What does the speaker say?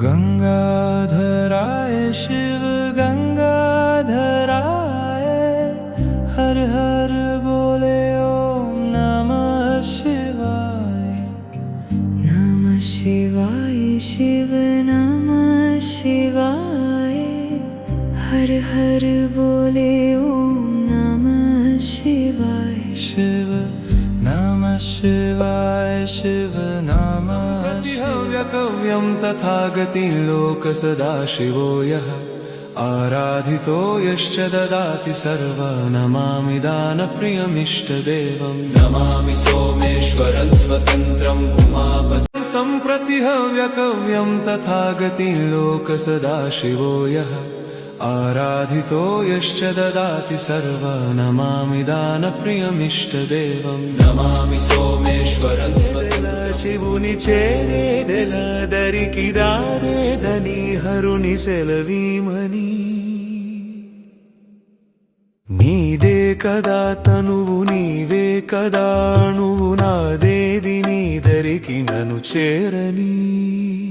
गंगाधराय शिव गंगाधराय, हर हर बोले ओम नमः शिवाय। नमः शिवाय शिव नमः शिवाय, हर हर बोले ओम नमः शिवाय। शिव नमः शिवाय शिव नमः प्रतिहव्यकव्यं तथागति लोक सदाशिवो यः, आराधितो यश्च ददाति सर्व। नमामि दानप्रियमिष्टदेवं, नमामि सोमेश्वरं स्वतन्त्रं उमापतिं। सम्प्रतिहव्यकव्यं तथागति लोक सदाशिवो यः, आराधितो यश्च ददाति सर्व। नमामि दानप्रियमिष्टदेवं, नमामि सोमेश्वरं स्वतन्त्रं। శివుని చేరేదెల దరికిదారేదని హరుని సెలవీమని, నీదే కదా తనువు నీవే కదా అణువు, నాదేది నీ దరికి నన్ను చేరని।